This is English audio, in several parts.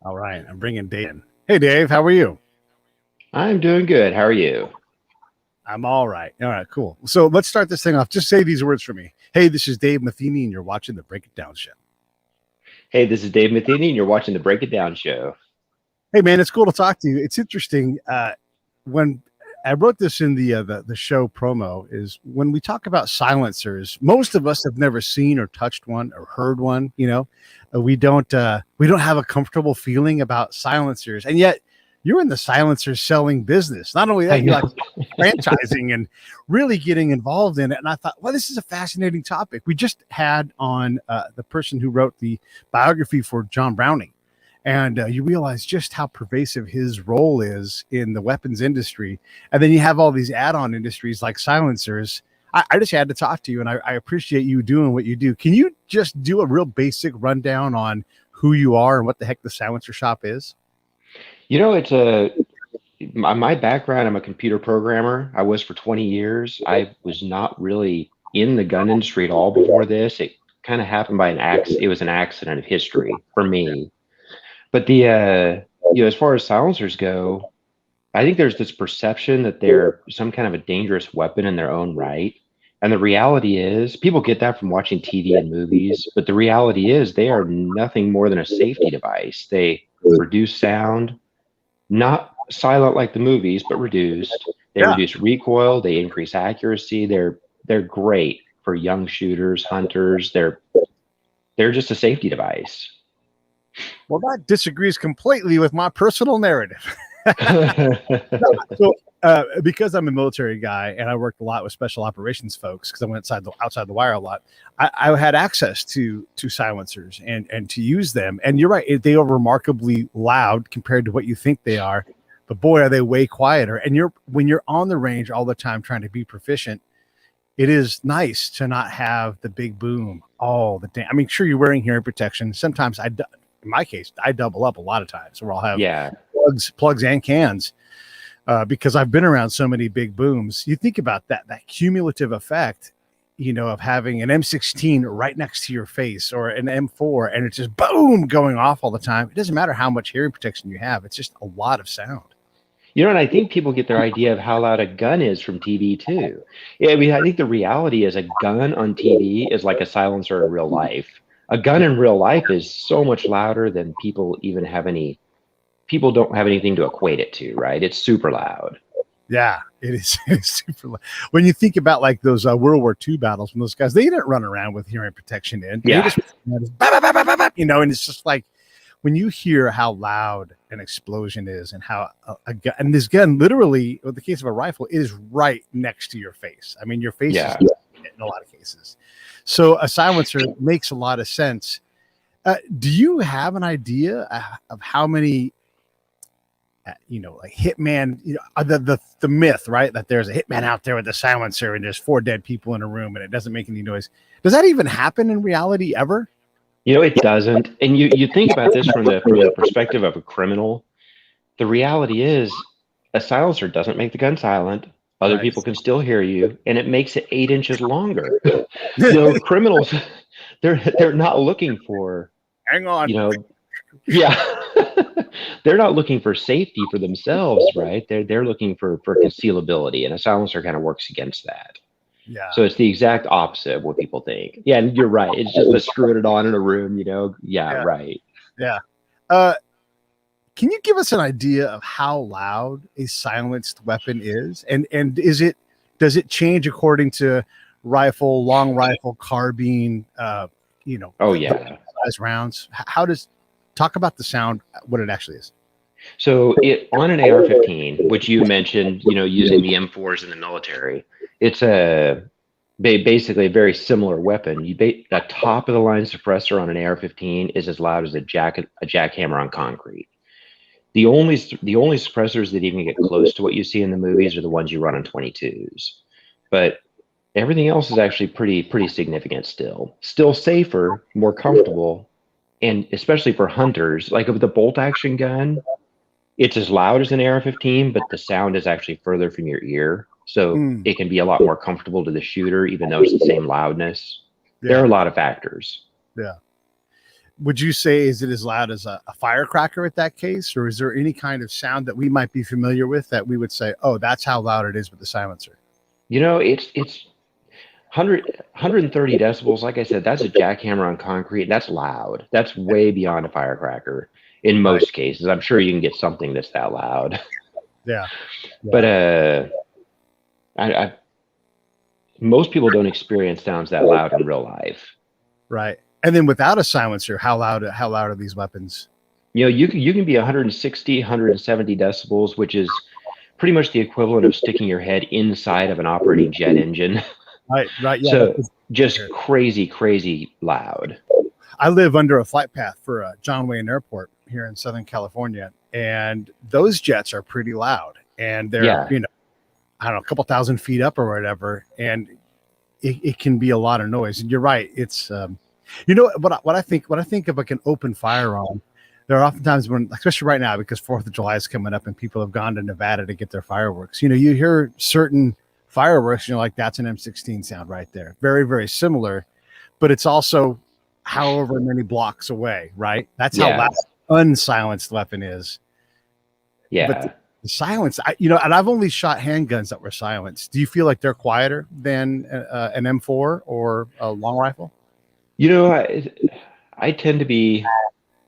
All right, I'm bringing Dave in. Hey, Dave, how are you? I'm doing good. How are you? I'm all right. All right, cool. So let's start this thing off. Just say these words for me. Hey, this is Dave Matheny, and you're watching the Break It Down Show. Hey, this is Dave Matheny, and you're watching the Break It Down show. Hey, man, it's cool to talk to you. It's interesting. When I wrote this in the show promo, is when we talk about silencers, most of us have never seen or touched one or heard one. We don't have a comfortable feeling about silencers, and yet you're in the silencer selling business. Not only I that, you like know. franchising and really getting involved in it. And I thought, well, this is a fascinating topic. We just had on the person who wrote the biography for John Browning. And you realize just how pervasive his role is in the weapons industry. And then you have all these add-on industries like silencers. I just had to talk to you, and I appreciate you doing what you do. Can you just do a real basic rundown on who you are and what the heck the silencer shop is? It's my background. I'm a computer programmer. I was for 20 years. I was not really in the gun industry at all before this. It kind of happened by an accident. It was an accident of history for me. But as far as silencers go, I think there's this perception that they're some kind of a dangerous weapon in their own right. And the reality is, people get that from watching TV and movies, but the reality is they are nothing more than a safety device. They reduce sound, not silent like the movies, but reduced. They Yeah. reduce recoil, they increase accuracy. They're great for young shooters, hunters. They're just a safety device. Well, that disagrees completely with my personal narrative. So, because I'm a military guy and I worked a lot with special operations folks, because I went outside the wire a lot, I had access to silencers and to use them. And you're right; they are remarkably loud compared to what you think they are. But boy, are they way quieter. And when you're on the range all the time trying to be proficient, it is nice to not have the big boom all the time. I mean, sure, you're wearing hearing protection. Sometimes in my case, I double up a lot of times, where I'll have Yeah. plugs and cans, because I've been around so many big booms. You think about that cumulative effect, of having an M16 right next to your face or an M4, and it's just boom going off all the time. It doesn't matter how much hearing protection you have; it's just a lot of sound. And I think people get their idea of how loud a gun is from TV too. Yeah, I mean, I think the reality is a gun on TV is like a silencer in real life. A gun in real life is so much louder than people don't have anything to equate it to, right? It's super loud. Yeah, it is. It's super. When you think about like those World War II battles, when those guys they didn't run around with hearing protection in, they Yeah. just and it's just like when you hear how loud an explosion is and how a gun, and this gun literally, in the case of a rifle, it is right next to your face. I mean, your face is Yeah. in a lot of cases. So a silencer makes a lot of sense. Do you have an idea of how many like hitman, the myth, right? That there's a hitman out there with a silencer and there's four dead people in a room and it doesn't make any noise. Does that even happen in reality ever? It doesn't. And you think about this from the perspective of a criminal. The reality is a silencer doesn't make the gun silent. Other Right. people can still hear you, and it makes it 8 inches longer. Criminals, they're not looking for, Hang on. you know, yeah, they're not looking for safety for themselves, right? They're looking for concealability, and a silencer kind of works against that. Yeah. So it's the exact opposite of what people think. Yeah, and you're right. It's just let's screw it on in a room, Yeah, Yeah. right. Yeah. Uh, can you give us an idea of how loud a silenced weapon is? And does it change according to rifle, long rifle, carbine, Oh the yeah. size rounds? How does talk about the sound, what it actually is? So it on an AR-15, which you mentioned, using the M4s in the military, it's basically a very similar weapon. The top of the line suppressor on an AR-15 is as loud as a jackhammer on concrete. The only suppressors that even get close to what you see in the movies are the ones you run on 22s. But everything else is actually pretty significant still. Still safer, more comfortable, and especially for hunters, like with the bolt action gun, it's as loud as an AR-15, but the sound is actually further from your ear. So Mm, it can be a lot more comfortable to the shooter, even though it's the same loudness. There are yeah. a lot of factors. Yeah. Would you say is it as loud as a firecracker at that case, or is there any kind of sound that we might be familiar with that we would say, oh, that's how loud it is with the silencer? It's 130 decibels. Like I said, that's a jackhammer on concrete. That's loud. That's way beyond a firecracker in Right. most cases. I'm sure you can get something that's that loud. Yeah. But I most people don't experience sounds that loud in real life. Right. And then without a silencer, how loud are these weapons? You can be 160, 170 decibels, which is pretty much the equivalent of sticking your head inside of an operating jet engine. Right. Yeah. So just crazy loud. I live under a flight path for John Wayne Airport here in Southern California, and those jets are pretty loud, and they're I don't know, a couple thousand feet up or whatever, and it can be a lot of noise. And you're right, it's what I think of like an open firearm. There are oftentimes when, especially right now, because 4th of July is coming up and people have gone to Nevada to get their fireworks. You hear certain fireworks, like that's an M16 sound right there. Very, very similar, but it's also however many blocks away, right? That's how loud unsilenced weapon is. Yeah. But the silence, and I've only shot handguns that were silenced. Do you feel like they're quieter than an M4 or a long rifle? I tend to be.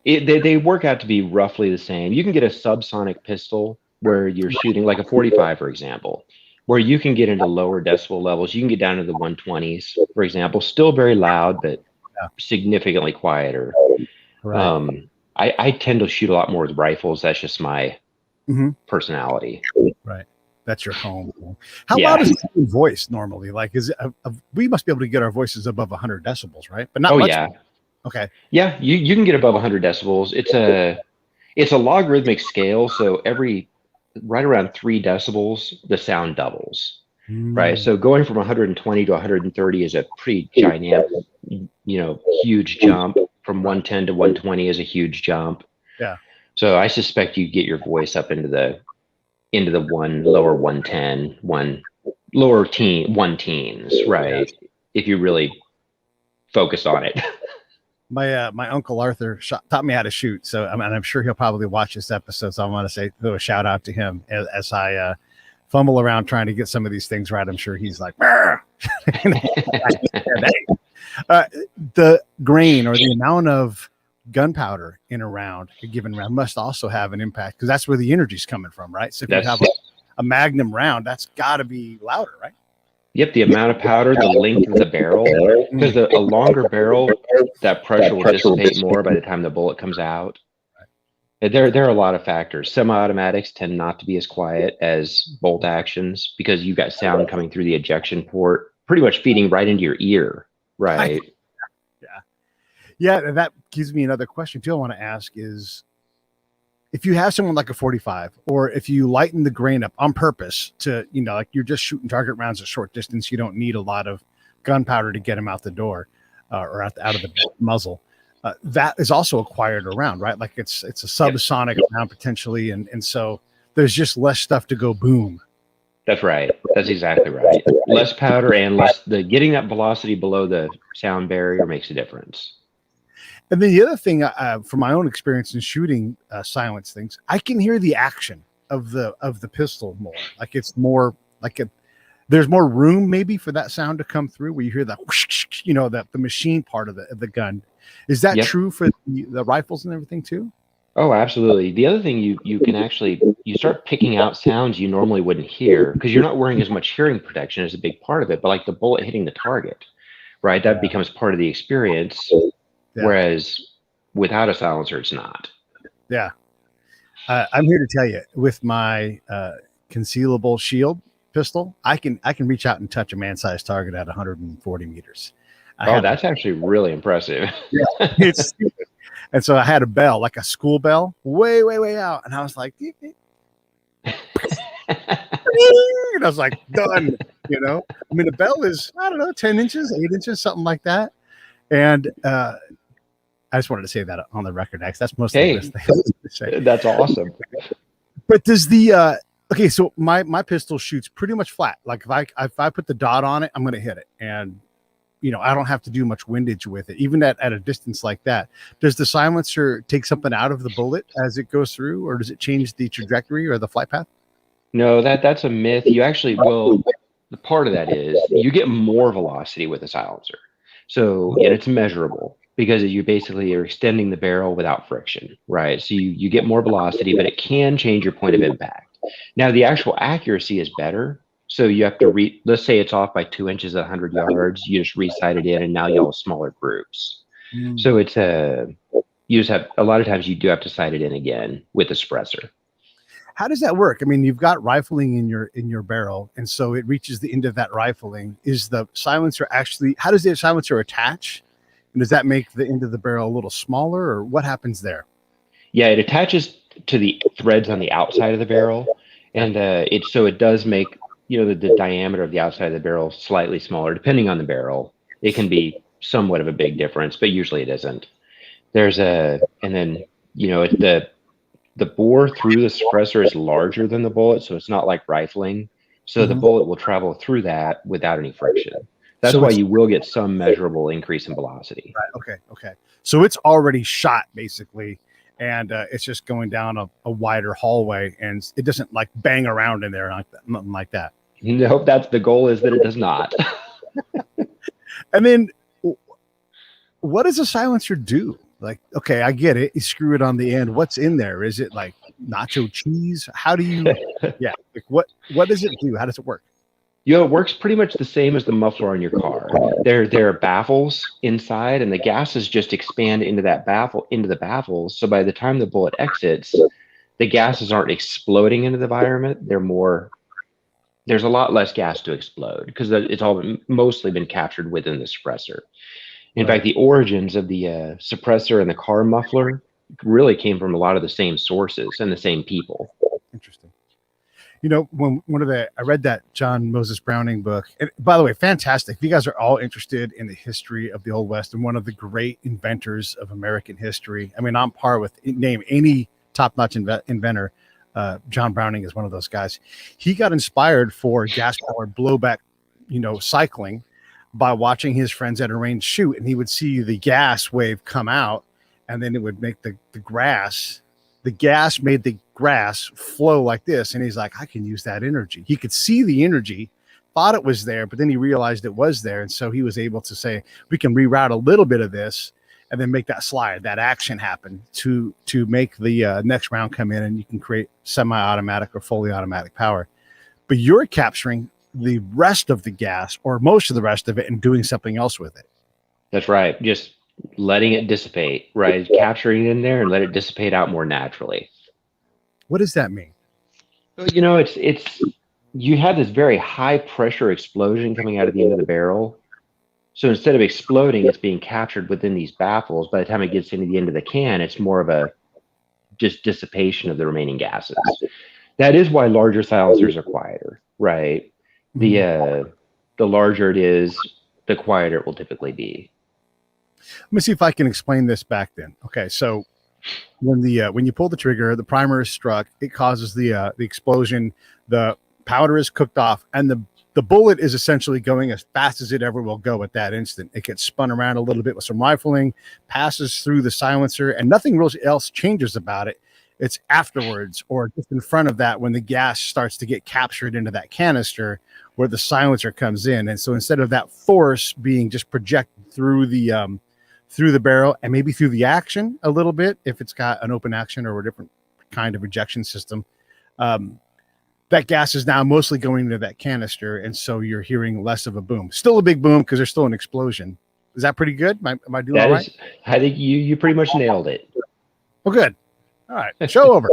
They work out to be roughly the same. You can get a subsonic pistol where you're shooting like a 45, for example, where you can get into lower decibel levels. You can get down to the 120s, for example. Still very loud, but significantly quieter. Right. I tend to shoot a lot more with rifles. That's just my personality. Right. That's your home. How loud is your voice normally? Like, we must be able to get our voices above 100 decibels, right? But not much. Yeah. Okay. Yeah, you can get above 100 decibels. It's a logarithmic scale, so right around 3 decibels, the sound doubles. Right. So going from 120 to 130 is a pretty gigantic, huge jump. From 110 to 120 is a huge jump. Yeah. So I suspect you get your voice up into the lower 110, lower teens, right? Yeah. If you really focus on it. My uncle Arthur taught me how to shoot, so I'm sure he'll probably watch this episode. So I want to throw a shout out to him as I fumble around trying to get some of these things right. I'm sure he's like, the grain or the amount of gunpowder in a round, a given round, must also have an impact because that's where the energy's coming from, right? So if you have a magnum round, that's got to be louder, right? Yep, the amount of powder, the length of the barrel, because a longer barrel, that pressure will dissipate more by the time the bullet comes out. There are a lot of factors. Semi-automatics tend not to be as quiet as bolt actions because you've got sound coming through the ejection port, pretty much feeding right into your ear, right? Yeah, that gives me another question too I want to ask is, if you have someone like a 45, or if you lighten the grain up on purpose to, like you're just shooting target rounds at short distance, you don't need a lot of gunpowder to get them out the door or out of the muzzle. That is also a quieter round, right? Like it's a subsonic round potentially. And so there's just less stuff to go boom. That's right. That's exactly right. Less powder and getting that velocity below the sound barrier makes a difference. And then the other thing, from my own experience in shooting silence things, I can hear the action of the pistol more. Like it's more like there's more room maybe for that sound to come through where you hear that, that the machine part of the gun. Is that true for the rifles and everything too? Oh, absolutely. The other thing you can actually, you start picking out sounds you normally wouldn't hear because you're not wearing as much hearing protection as a big part of it, but like the bullet hitting the target, right? That becomes part of the experience. Yeah. Whereas without a silencer, it's not. Yeah. I'm here to tell you, with my concealable shield pistol, I can reach out and touch a man-sized target at 140 meters. That's actually really impressive. Yeah, it's stupid. And so I had a bell, like a school bell, way, way, way out. And I was like, and I was like, done, I mean, the bell is, I don't know, 10 inches, 8 inches, something like that. And I just wanted to say that on the record, X. That's most of the thing to say. That's awesome. But does the okay? So my pistol shoots pretty much flat. Like if I put the dot on it, I'm going to hit it, and I don't have to do much windage with it, even at a distance like that. Does the silencer take something out of the bullet as it goes through, or does it change the trajectory or the flight path? No, that's a myth. You actually will. The part of that is you get more velocity with a silencer. So, and it's measurable because you basically are extending the barrel without friction, right? So you get more velocity, but it can change your point of impact. Now, the actual accuracy is better. So you have to let's say it's off by 2 inches at 100 yards. You just resight it in, and now you have smaller groups. So it's you just have, a lot of times you do have to sight it in again with the suppressor. How does that work? I mean, you've got rifling in your barrel, and so it reaches the end of that rifling. Is the silencer actually? How does the silencer attach? And does that make the end of the barrel a little smaller, or what happens there? Yeah, it attaches to the threads on the outside of the barrel, and it does make the diameter of the outside of the barrel slightly smaller, depending on the barrel. It can be somewhat of a big difference, but usually it isn't. And then it's the bore through the suppressor is larger than the bullet, so it's not like rifling. So the bullet will travel through that without any friction. That's why you will get some measurable increase in velocity. Right. Okay. So it's already shot basically, and it's just going down a wider hallway, and it doesn't like bang around in there like that, nothing like that. Nope, that's the goal, is that it does not. And then what does a silencer do? Like, okay, I get it. You screw it on the end. What's in there? Is it like nacho cheese? How do you, like what does it do? How does it work? It works pretty much the same as the muffler on your car. There are baffles inside, and the gases just expand into the baffles. So by the time the bullet exits, the gases aren't exploding into the environment. There's a lot less gas to explode because it's all mostly been captured within the suppressor. In fact, the origins of the suppressor and the car muffler really came from a lot of the same sources and the same people. Interesting. When I read that John Moses Browning book, and by the way, fantastic. If you guys are all interested in the history of the Old West and one of the great inventors of American history, I mean, on par with name any top-notch inventor, John Browning is one of those guys. He got inspired for gas-powered blowback, cycling, by watching his friends at a range shoot, and he would see the gas wave come out, and then it would make the gas made the grass flow like this. And he's like, I can use that energy. He could see the energy, thought it was there, but then he realized it was there. And so he was able to say, we can reroute a little bit of this and then make that slide, that action happen to make the next round come in, and you can create semi-automatic or fully automatic power. But you're capturing the rest of the gas or most of the rest of it and doing something else with it. That's right. Just letting it dissipate, right? Capturing it in there and let it dissipate out more naturally. What does that mean? It's you have this very high pressure explosion coming out of the end of the barrel. So instead of exploding, it's being captured within these baffles. By the time it gets into the end of the can, it's more of a just dissipation of the remaining gases. That is why larger silencers are quieter, right? The larger it is, the quieter it will typically be. Let me see if I can explain this back then. Okay, so when you pull the trigger, the primer is struck, it causes the explosion, the powder is cooked off, and the bullet is essentially going as fast as it ever will go at that instant. It gets spun around a little bit with some rifling, passes through the silencer, and nothing really else changes about it. It's afterwards or just in front of that when the gas starts to get captured into that canister where the silencer comes in. And so instead of that force being just projected through the barrel and maybe through the action a little bit, if it's got an open action or a different kind of ejection system, that gas is now mostly going into that canister. And so you're hearing less of a boom. Still a big boom because there's still an explosion. Is that pretty good? Am I doing all right? I think you pretty much nailed it. Well, good. All right. Show over.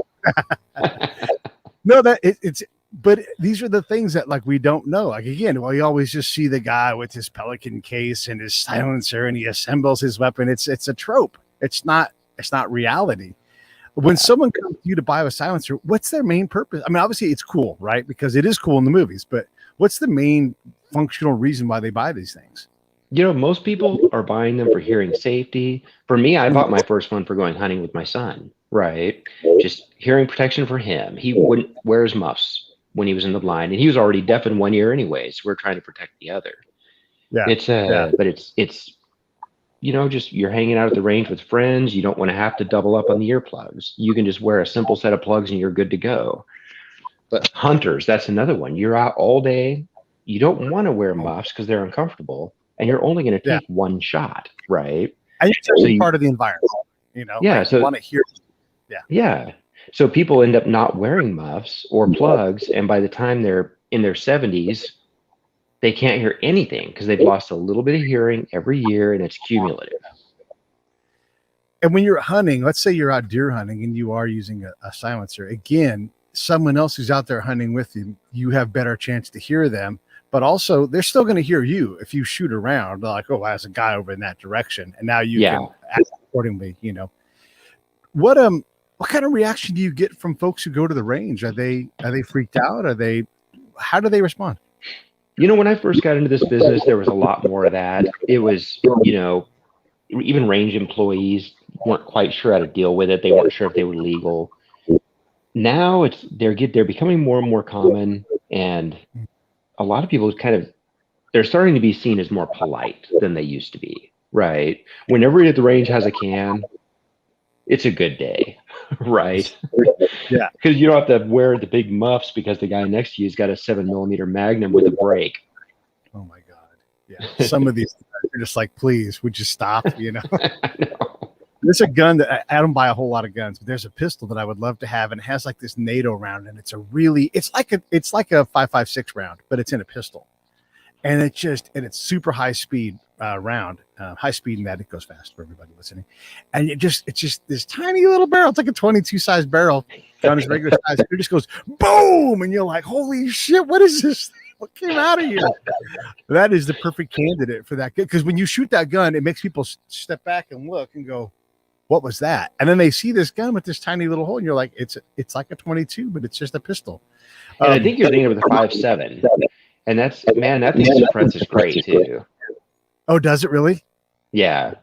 No, but these are the things that like we don't know. Like again, well, you always just see the guy with his Pelican case and his silencer and he assembles his weapon. It's a trope. It's not reality. When someone comes to you to buy a silencer, what's their main purpose? I mean, obviously it's cool, right? Because it is cool in the movies, but what's the main functional reason why they buy these things? Most people are buying them for hearing safety. For me, I bought my first one for going hunting with my son, right? Just hearing protection for him. He wouldn't wear his muffs when he was in the blind, and he was already deaf in one ear anyways. We're trying to protect the other. Yeah. But it's just you're hanging out at the range with friends. You don't want to have to double up on the earplugs. You can just wear a simple set of plugs and you're good to go. But hunters, that's another one. You're out all day. You don't want to wear muffs because they're uncomfortable, and you're only going to take one shot, right? And you're part of the environment, Yeah. like So you want to hear. Yeah. So people end up not wearing muffs or plugs, and by the time they're in their 70s, they can't hear anything because they've lost a little bit of hearing every year, and it's cumulative. And when you're hunting, let's say you're out deer hunting and you are using a silencer, again, someone else who's out there hunting with you, you have better chance to hear them, but also they're still going to hear you if you shoot around. They're like, oh, there's a guy over in that direction, and now you can act accordingly. What kind of reaction do you get from folks who go to the range? Are they freaked out? How do they respond? When I first got into this business, there was a lot more of that. It was, even range employees weren't quite sure how to deal with it. They weren't sure if they were legal. Now they're becoming more and more common, and a lot of people they're starting to be seen as more polite than they used to be, right? When everybody at the range has a can, it's a good day, right? Yeah. Because you don't have to wear the big muffs because the guy next to you's got a 7mm Magnum with a break. Oh my God. Yeah. Some of these are just like, please, would you stop? I know. There's a gun that I don't buy a whole lot of guns, but there's a pistol that I would love to have, and it has like this NATO round, and it's like a 5.56 round, but it's in a pistol, and it's super high speed round, high speed in that it goes fast for everybody listening, and it's just this tiny little barrel. It's like a 22 size barrel, gun is regular size. It just goes boom, and you're like, holy shit, what is this? What came out of here? That is the perfect candidate for that, because when you shoot that gun, it makes people step back and look and go, what was that? And then they see this gun with this tiny little hole, and you're like, it's like a 22, but it's just a pistol. And I think you're thinking of the 5.7, and that thing suppresses great too. Oh, does it really? Yeah.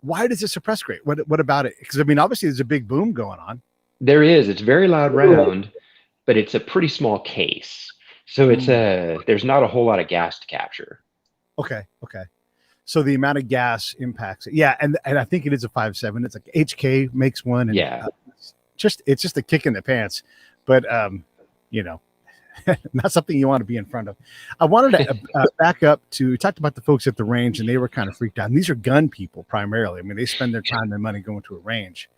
Why does it suppress great? What about it? Because obviously there's a big boom going on. There is. It's very loud round, but it's a pretty small case, so there's not a whole lot of gas to capture. Okay. So the amount of gas impacts it. Yeah, and I think it is a 5.7. It's like HK makes one. And, it's just a kick in the pants, but not something you want to be in front of. I wanted to back up to, we talked about the folks at the range, and they were kind of freaked out. And these are gun people primarily. I mean, they spend their time, their money going to a range.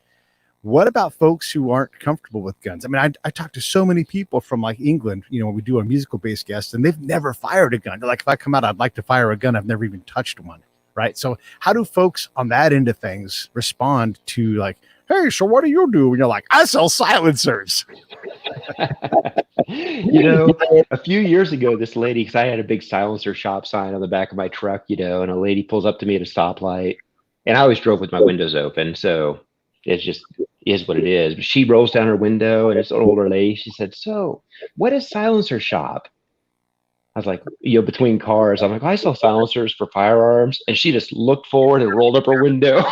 What about folks who aren't comfortable with guns? I mean, I talked to so many people from like England, when we do our musical based guests, and they've never fired a gun. They're like, if I come out, I'd like to fire a gun. I've never even touched one. Right. So how do folks on that end of things respond to like, hey, so what do you do? And you're like, I sell silencers. A few years ago, this lady, because I had a big silencer shop sign on the back of my truck, and a lady pulls up to me at a stoplight, and I always drove with my windows open. So it just is what it is. But she rolls down her window, and it's an older lady. She said, so what is silencer shop? I was like, between cars, I'm like, I sell silencers for firearms. And she just looked forward and rolled up her window.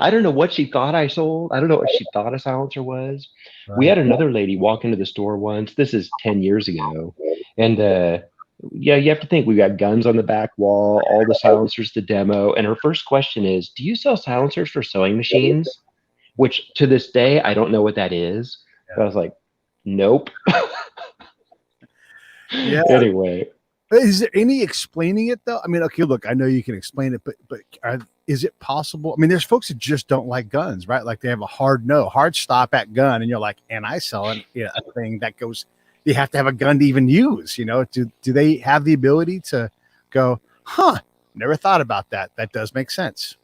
I don't know what she thought I sold. I don't know what she thought a silencer was. Right. We had another lady walk into the store once. This is 10 years ago. And you have to think, we got guns on the back wall, all the silencers to demo. And her first question is, do you sell silencers for sewing machines? Which to this day, I don't know what that is. Yeah. But I was like, nope. Yeah. Anyway. Is there any explaining it though? I mean, okay, look, I know you can explain it, but is it possible? I mean, there's folks that just don't like guns, right? Like they have a hard stop at gun, and you're like, and I sell a thing that goes, you have to have a gun to even use, do they have the ability to go, never thought about that. That does make sense.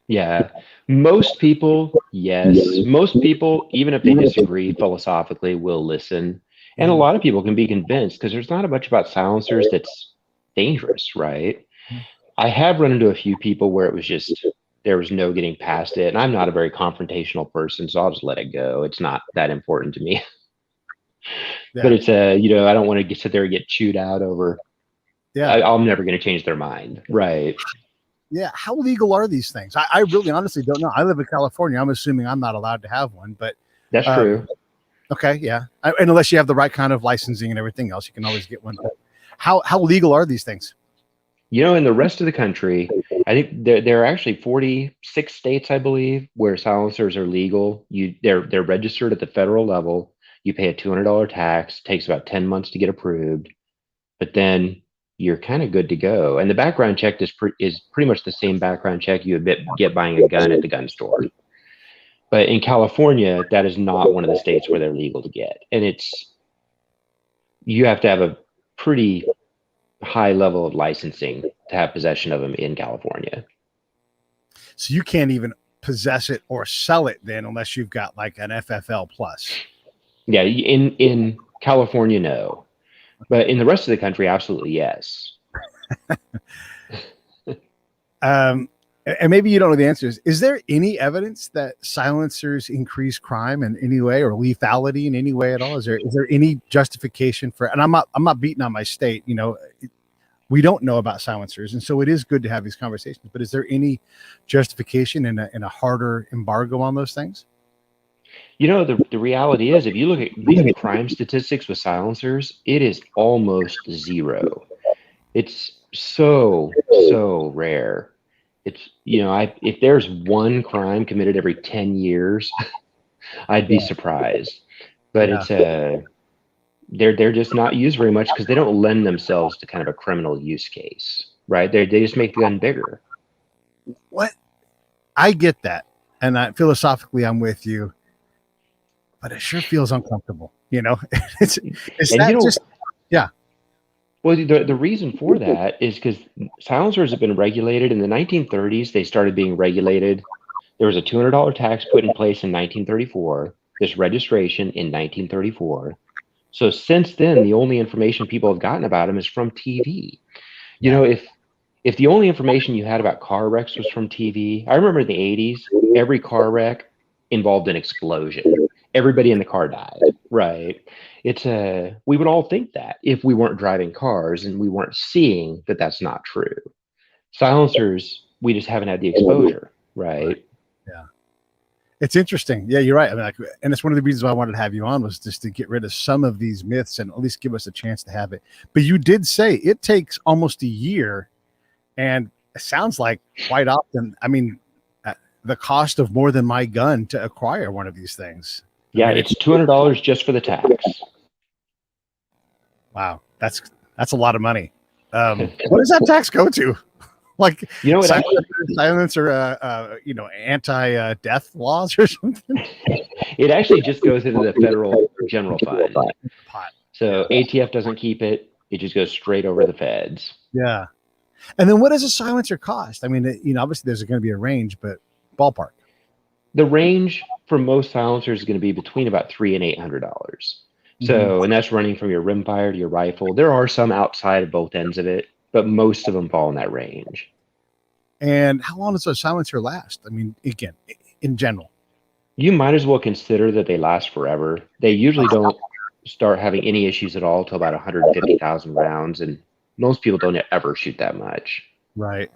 Yeah. Most people, yes. Most people, even if they disagree philosophically, will listen. And a lot of people can be convinced because there's not a bunch about silencers that's dangerous, right? I have run into a few people where it was just, there was no getting past it. And I'm not a very confrontational person, so I'll just let it go. It's not that important to me. Yeah. But it's I don't want to sit there and get chewed out over. Yeah, I'm never going to change their mind. Right. Yeah. How legal are these things? I really honestly don't know. I live in California. I'm assuming I'm not allowed to have one, but that's true. Okay, yeah. And unless you have the right kind of licensing and everything else, you can always get one. How legal are these things? In the rest of the country, I think there are actually 46 states, I believe, where silencers are legal. They're registered at the federal level. You pay a $200 tax. Takes about 10 months to get approved, but then you're kind of good to go. And the background check is pretty much the same background check you would get buying a gun at the gun store. But in California, that is not one of the states where they're legal to get, and you have to have a pretty high level of licensing to have possession of them in California. So you can't even possess it or sell it then unless you've got like an FFL plus. Yeah, in California, no. But in the rest of the country, absolutely yes. And maybe you don't know the answers. Is there any evidence that silencers increase crime in any way or lethality in any way at all? Is there any justification for? And I'm not beating on my state. We don't know about silencers, and so it is good to have these conversations. But is there any justification in a harder embargo on those things? The reality is, if you look at crime statistics with silencers, it is almost zero. It's so rare. It's if there's one crime committed every 10 years, I'd be surprised. But it's they're just not used very much because they don't lend themselves to kind of a criminal use case, right? They just make the gun bigger. What? I get that, and philosophically I'm with you, but it sure feels uncomfortable. It's just yeah. Well, the reason for that is because silencers have been regulated in the 1930s. They started being regulated. There was a $200 tax put in place in 1934. This registration in 1934. So since then, the only information people have gotten about them is from TV. If the only information you had about car wrecks was from TV, I remember in the 80s, every car wreck involved an explosion. Everybody in the car died, right? We would all think that if we weren't driving cars and we weren't seeing that that's not true. Silencers, we just haven't had the exposure, right? Yeah. It's interesting. Yeah, you're right. I mean, and it's one of the reasons why I wanted to have you on was just to get rid of some of these myths and at least give us a chance to have it. But you did say it takes almost a year, and it sounds like quite often, the cost of more than my gun to acquire one of these things. Yeah, it's $200 just for the tax. Wow, that's a lot of money. What does that tax go to? Like silence or anti-death laws or something? It actually just goes into the federal general fund. So ATF doesn't keep it; it just goes straight over the feds. Yeah, and then what does a silencer cost? I mean, obviously there's going to be a range, but ballpark. The range for most silencers is going to be between about $300 and $800. So, and that's running from your rimfire to your rifle. There are some outside of both ends of it, but most of them fall in that range. And how long does a silencer last? I mean, again, in general, you might as well consider that they last forever. They usually don't start having any issues at all until about 150,000 rounds, and most people don't ever shoot that much. Right.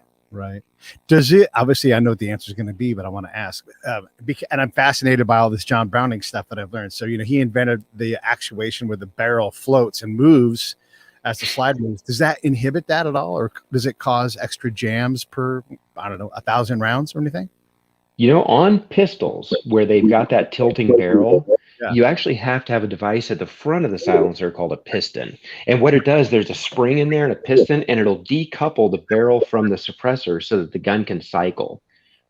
Does it? Obviously, I know what the answer is going to be, but I want to ask, and I'm fascinated by all this John Browning stuff that I've learned. So, he invented the actuation where the barrel floats and moves as the slide moves. Does that inhibit that at all, or does it cause extra jams per, 1,000 rounds or anything? On pistols where they've got that tilting barrel, you actually have to have a device at the front of the silencer called a piston. And what it does, there's a spring in there and a piston, and it'll decouple the barrel from the suppressor so that the gun can cycle.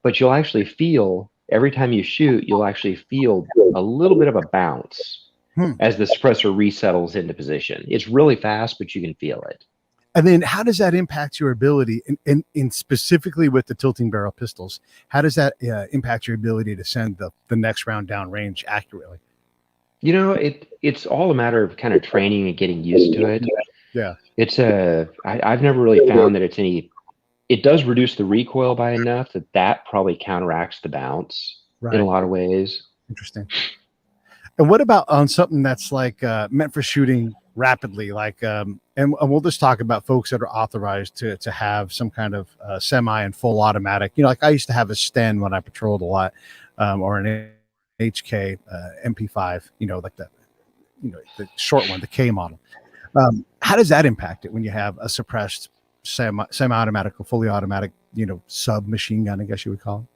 But you'll actually feel, every time you shoot, you'll actually feel a little bit of a bounce as the suppressor resettles into position. It's really fast, but you can feel it. And then how does that impact your ability, in specifically with the tilting barrel pistols, how does that impact your ability to send the next round down range accurately? It's all a matter of kind of training and getting used to it. Yeah. I've never really found that it does reduce the recoil by enough that probably counteracts the bounce in a lot of ways. Interesting. And what about on something that's like meant for shooting rapidly, like and we'll just talk about folks that are authorized to have some kind of semi and full automatic. Like I used to have a Sten when I patrolled a lot, or an HK MP5, like the short one, the K model. How does that impact it when you have a suppressed semi-automatic or fully automatic, sub machine gun, I guess you would call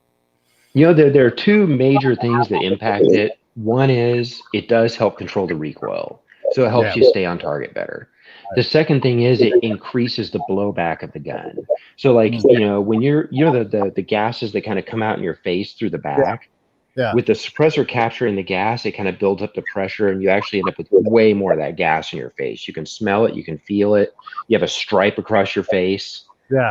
There are two major things that impact it. One is it does help control the recoil, so it it? helps Yeah. you stay on target better. The second thing is it increases the blowback of the gun. So like, when the gases that kind of come out in your face through the Yeah. back, Yeah. with the suppressor capturing the gas, it kind of builds up the pressure and you actually end up with way more of that gas in your face. You can smell it, you can feel it. You have a stripe across your face. Yeah.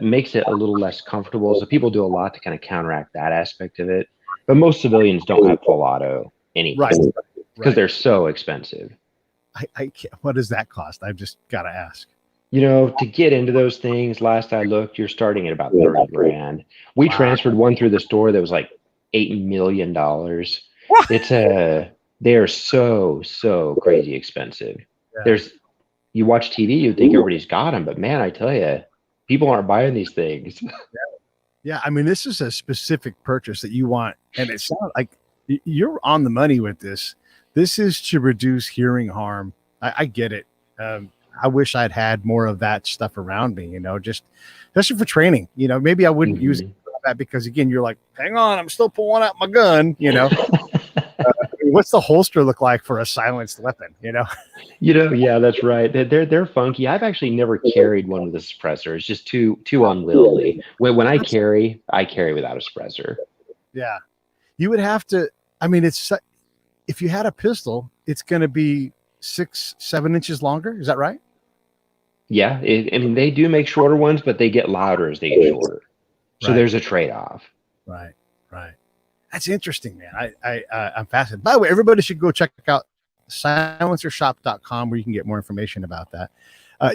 Makes it a little less comfortable. So people do a lot to kind of counteract that aspect of it. But most civilians don't have full auto anything Right. because they're so expensive. I can't, what does that cost? I've just got to ask. To get into those things, last I looked, you're starting at about 30 grand. We transferred one through the store that was like $8 million. They are so crazy expensive. Yeah. You watch TV, you think everybody's got them, but man, I tell you, people aren't buying these things. Yeah. I mean, this is a specific purchase that you want. And it sounds like you're on the money with this. This is to reduce hearing harm. I get it. I wish I'd had more of that stuff around me, just especially for training. Maybe I wouldn't use it for that because, again, you're like, hang on, I'm still pulling out my gun. What's the holster look like for a silenced weapon? Yeah, that's right. They're funky. I've actually never carried one with a suppressor. It's just too unwieldy. When I carry without a suppressor. Yeah, you would have to. I mean, if you had a pistol, it's going to be 6-7 inches longer. Is that right? Yeah, they do make shorter ones, but they get louder as they get shorter. So there's a trade-off. Right. That's interesting, man. I'm fascinated. By the way, everybody should go check out silencershop.com where you can get more information about that.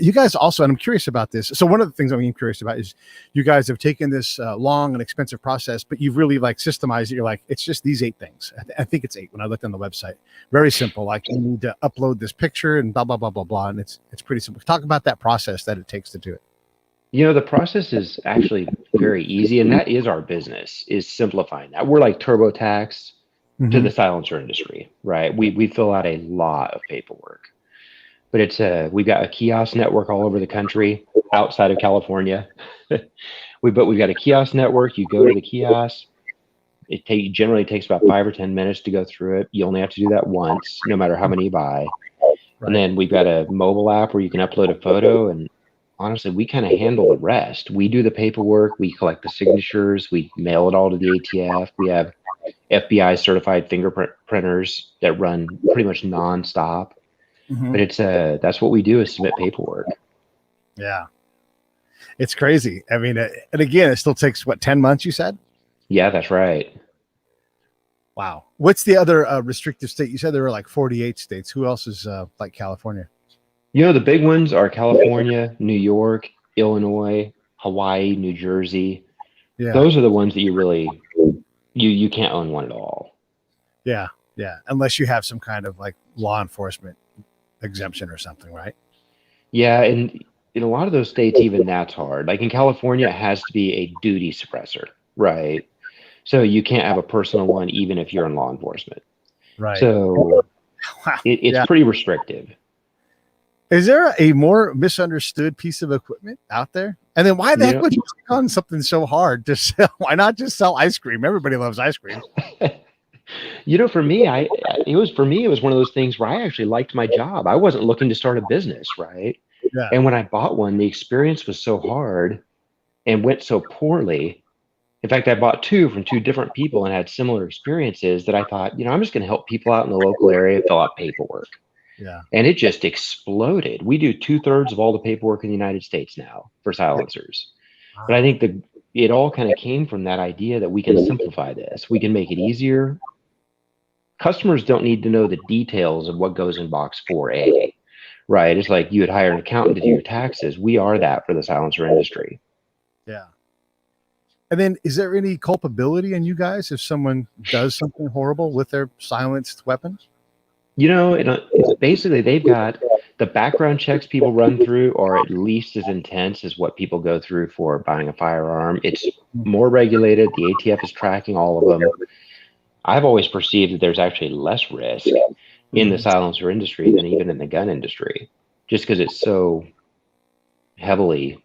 You guys also, and I'm curious about this. So one of the things I'm curious about is you guys have taken this long and expensive process, but you've really systemized it. You're like, it's just these 8 things. I think it's 8 when I looked on the website. Very simple. Like you need to upload this picture and blah, blah, blah, blah, blah. And it's pretty simple. Talk about that process that it takes to do it. The process is actually very easy, and that is our business, is simplifying that. We're like TurboTax to the silencer industry, right? We fill out a lot of paperwork. But we've got a kiosk network all over the country outside of California. We've got a kiosk network. You go to the kiosk. It generally takes about 5 or 10 minutes to go through it. You only have to do that once, no matter how many you buy. Right. And then we've got a mobile app where you can upload a photo. And honestly, we kind of handle the rest. We do the paperwork. We collect the signatures. We mail it all to the ATF. We have FBI certified fingerprint printers that run pretty much nonstop. But that's what we do, is submit paperwork. Yeah. It's crazy. I mean, and again, it still takes 10 months, you said? Yeah, that's right. Wow. What's the other restrictive state? You said there were like 48 states. Who else is like California? The big ones are California, New York, Illinois, Hawaii, New Jersey. Yeah. Those are the ones that you really, you can't own one at all. Yeah. Yeah. Unless you have some kind of law enforcement exemption or something, right? Yeah, and in a lot of those states, even that's hard. Like in California, it has to be a duty suppressor, right? So you can't have a personal one, even if you're in law enforcement. Right. So it's pretty restrictive. Is there a more misunderstood piece of equipment out there? And then why the heck would you take on something so hard to sell? Why not just sell ice cream? Everybody loves ice cream. For me, it was one of those things where I actually liked my job. I wasn't looking to start a business, right? Yeah. And when I bought one, the experience was so hard and went so poorly. In fact, I bought 2 from 2 different people and had similar experiences that I thought, I'm just going to help people out in the local area fill out paperwork. Yeah. And it just exploded. We do 2/3 of all the paperwork in the United States now for silencers. Wow. But I think it all kind of came from that idea that we can simplify this. We can make it easier. Customers don't need to know the details of what goes in box 4A, right? It's like you would hire an accountant to do your taxes. We are that for the silencer industry. Yeah. And then is there any culpability in you guys if someone does something horrible with their silenced weapons? Basically they've got the background checks people run through are at least as intense as what people go through for buying a firearm. It's more regulated. The ATF is tracking all of them. I've always perceived that there's actually less risk in the silencer industry than even in the gun industry. just because it's so heavily,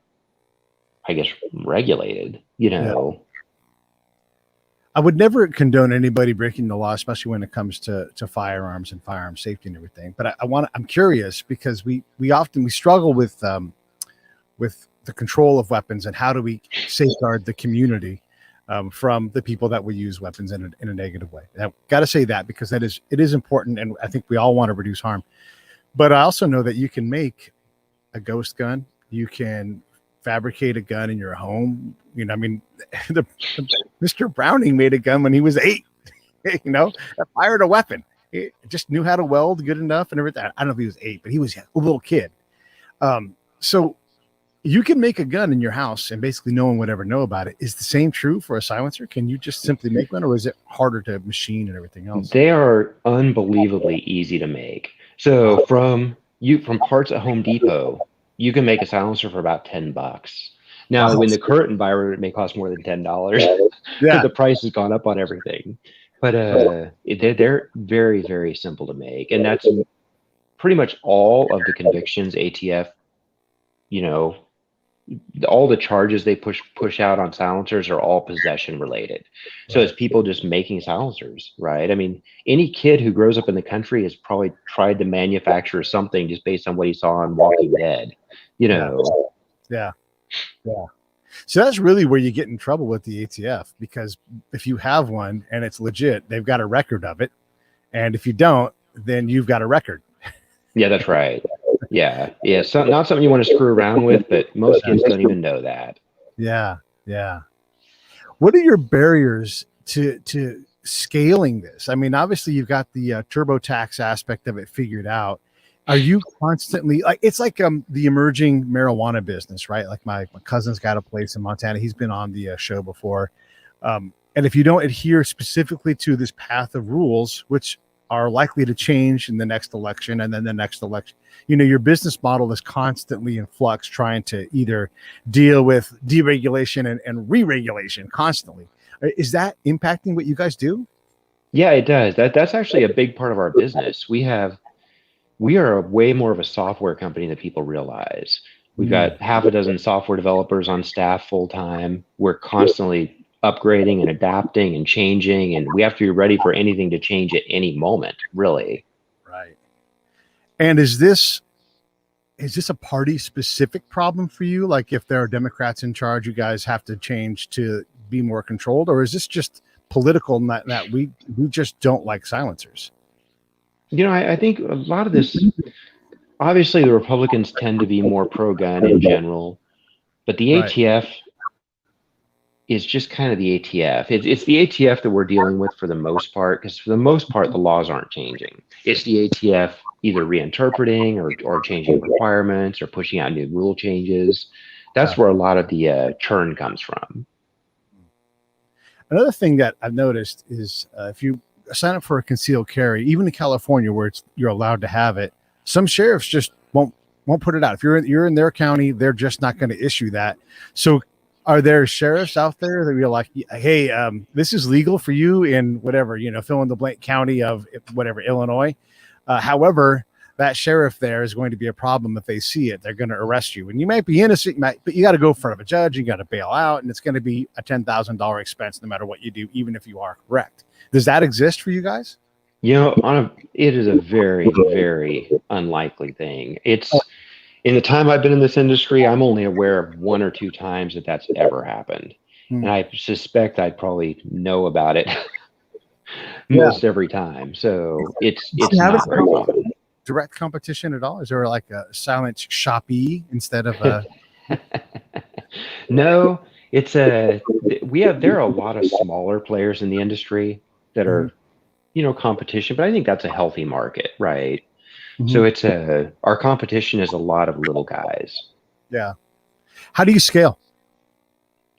I guess, regulated, you Yeah. know. I would never condone anybody breaking the law, especially when it comes to firearms and firearm safety and everything. But I'm curious because we often struggle with the control of weapons and how do we safeguard the community from the people that will use weapons in a negative way. I've got to say that because it is important, and I think we all want to reduce harm. But I also know that you can make a ghost gun. You can fabricate a gun in your home. You know, I mean, Mr. Browning made a gun when he was 8. You know, that fired a weapon. He just knew how to weld good enough and everything. I don't know if he was 8, but he was a little kid. So you can make a gun in your house and basically no one would ever know about it. Is the same true for a silencer? Can you just simply make one, or is it harder to machine and everything else? They are unbelievably easy to make. So from parts at Home Depot, you can make a silencer for about $10. Now, Wow. in the current environment, it may cost more than $10 because Yeah. the price has gone up on everything. But they're very, very simple to make, and that's pretty much all of the convictions ATF, you know, all the charges they push out on silencers are all possession related. So it's people just making silencers, right? I mean, any kid who grows up in the country has probably tried to manufacture something just based on what he saw on Walking Dead, you know. Yeah. Yeah. So that's really where you get in trouble with the ATF, because if you have one and it's legit, they've got a record of it. And if you don't, then you've got a record. Yeah, that's right. Yeah. Yeah. So not something you want to screw around with, but most kids don't even know that. Yeah. Yeah. What are your barriers to scaling this? I mean, obviously you've got the TurboTax aspect of it figured out. Are you constantly like, it's like the emerging marijuana business, right? Like my cousin's got a place in Montana. He's been on the show before. And if you don't adhere specifically to this path of rules, which are likely to change in the next election and then the next election, you know, your business model is constantly in flux, trying to either deal with deregulation and re-regulation constantly. Is that impacting what you guys do? Yeah, it does. That's actually a big part of our business. We are a way more of a software company than people realize. We've got half a dozen software developers on staff full time. We're constantly upgrading and adapting and changing, and we have to be ready for anything to change at any moment, really. Right. And is this a party specific problem for you? Like if there are Democrats in charge, you guys have to change to be more controlled, or is this just political in that we just don't like silencers? You know, I think a lot of this, obviously, the Republicans tend to be more pro-gun in general, but the Right. ATF is just kind of the ATF. It's the ATF that we're dealing with for the most part, because for the most part, the laws aren't changing. It's the ATF either reinterpreting or changing requirements or pushing out new rule changes. That's where a lot of the churn comes from. Another thing that I've noticed is if you sign up for a concealed carry, even in California where you're allowed to have it, some sheriffs just won't put it out. If you're in their county, they're just not going to issue that. So are there sheriffs out there that you're like, hey, this is legal for you in whatever, you know, fill in the blank county of whatever, Illinois. However, that sheriff there is going to be a problem if they see it. They're going to arrest you, and you might be innocent, but you got to go in front of a judge. You got to bail out, and it's going to be a $10,000 expense no matter what you do, even if you are correct. Does that exist for you guys? You know, it is a very, very unlikely thing. It's in the time I've been in this industry, I'm only aware of 1 or 2 times that that's ever happened. And I suspect I'd probably know about it most every time. So it's not very common. Direct competition at all? Is there like a silent Shopee instead of a? No, there are a lot of smaller players in the industry that are, you know, competition, but I think that's a healthy market, right? So it's our competition is a lot of little guys. Yeah. How do you scale?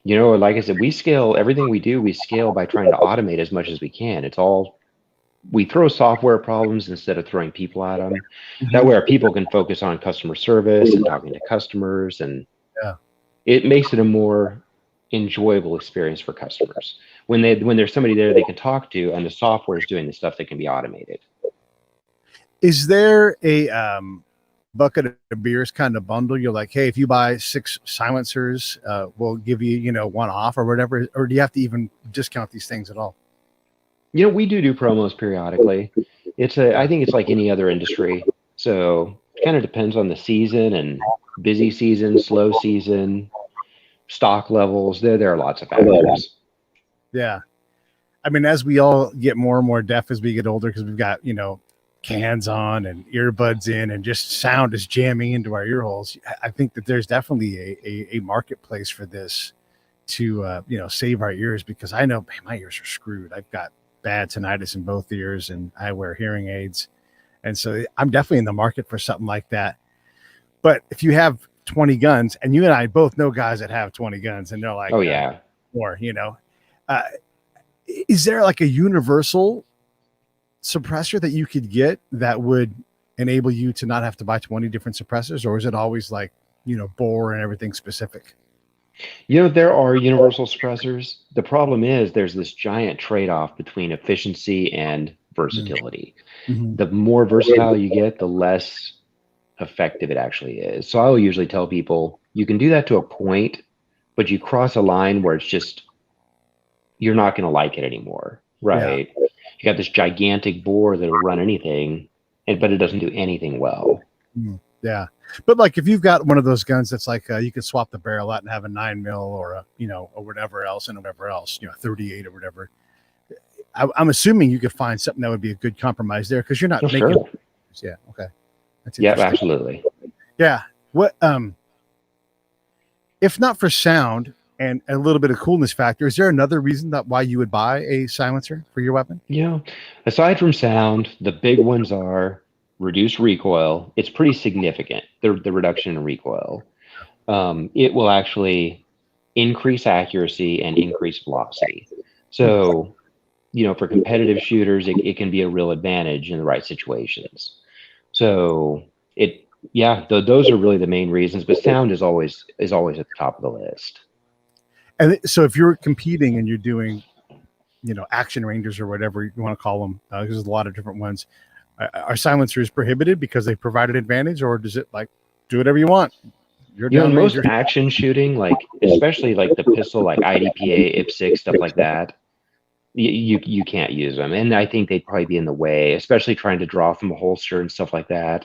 You know, like I said, we scale everything we do. We scale by trying to automate as much as we can. We throw software problems instead of throwing people at them. That way our people can focus on customer service and talking to customers, and it makes it a more enjoyable experience for customers. When there's somebody there they can talk to and the software is doing the stuff that can be automated. Is there a bucket of beers kind of bundle. You're like, hey, if you buy 6 silencers, we'll give you, one off or whatever. Or do you have to even discount these things at all? We do promos periodically. I think it's like any other industry. So kind of depends on the season and busy season, slow season, stock levels. There are lots of factors. Yeah. I mean, as we all get more and more deaf as we get older, because we've got, cans on and earbuds in and just sound is jamming into our ear holes. I think that there's definitely a marketplace for this to, save our ears, because I know, man, my ears are screwed. I've got bad tinnitus in both ears and I wear hearing aids. And so I'm definitely in the market for something like that. But if you have 20 guns, and you and I both know guys that have 20 guns and they're like, oh yeah, more, uh, is there like a universal suppressor that you could get that would enable you to not have to buy 20 different suppressors? Or is it always like, bore and everything specific? There are universal suppressors. The problem is there's this giant trade-off between efficiency and versatility. Mm-hmm. The more versatile you get, the less effective it actually is. So I'll usually tell people you can do that to a point, but you cross a line where it's just, you're not going to like it anymore, right? Yeah. You got this gigantic bore that'll run anything, but it doesn't do anything well. Yeah. But like if you've got one of those guns that's like you can swap the barrel out and have a 9mm or a, or whatever else and whatever else, 38 or whatever. I'm assuming you could find something that would be a good compromise there, because you're not making. Sure. Yeah. Okay. That's absolutely. Yeah. What if not for sound and a little bit of coolness factor, is there another reason that why you would buy a silencer for your weapon? Aside from sound, the big ones are reduced recoil. It's pretty significant, the reduction in recoil. It will actually increase accuracy and increase velocity. So, for competitive shooters, it can be a real advantage in the right situations. So those are really the main reasons, but sound is always at the top of the list. And so if you're competing and you're doing, action ranges or whatever you want to call them, there's a lot of different ones. Are silencers prohibited because they provide an advantage, or does it like do whatever you want? In most action shooting, like especially like the pistol, like IDPA, IPSC, stuff like that, you can't use them, and I think they'd probably be in the way, especially trying to draw from a holster and stuff like that.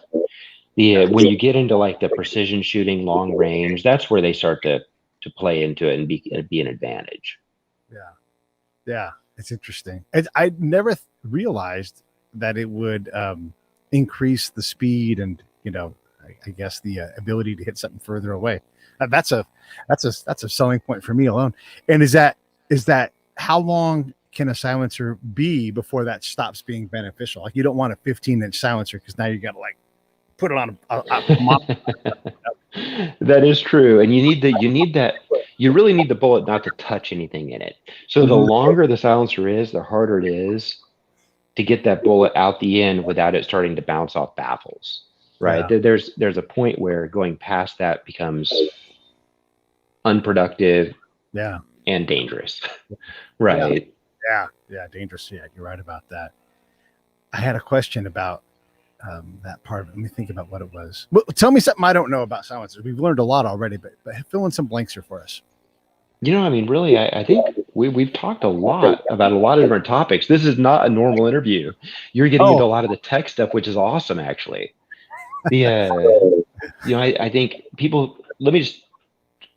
When you get into like the precision shooting, long range, that's where they start to play into it and be an advantage. Yeah, it's interesting. I never realized that it would increase the speed and I guess the ability to hit something further away. That's a selling point for me alone. And is that how long can a silencer be before that stops being beneficial? Like you don't want a 15-inch silencer because now you got to like put it on That is true, and you really need the bullet not to touch anything in it. So the longer the silencer is, the harder it is to get that bullet out the end without it starting to bounce off baffles, right? Yeah. There's a point where going past that becomes unproductive, and dangerous, right? Yeah, dangerous. Yeah, you're right about that. I had a question about that part. Let me think about what it was. Well, tell me something I don't know about silencers. We've learned a lot already, but fill in some blanks here for us. Really, I think we've talked a lot about a lot of different topics. This is not a normal interview. You're getting into a lot of the tech stuff, which is awesome, actually. I think people, let me just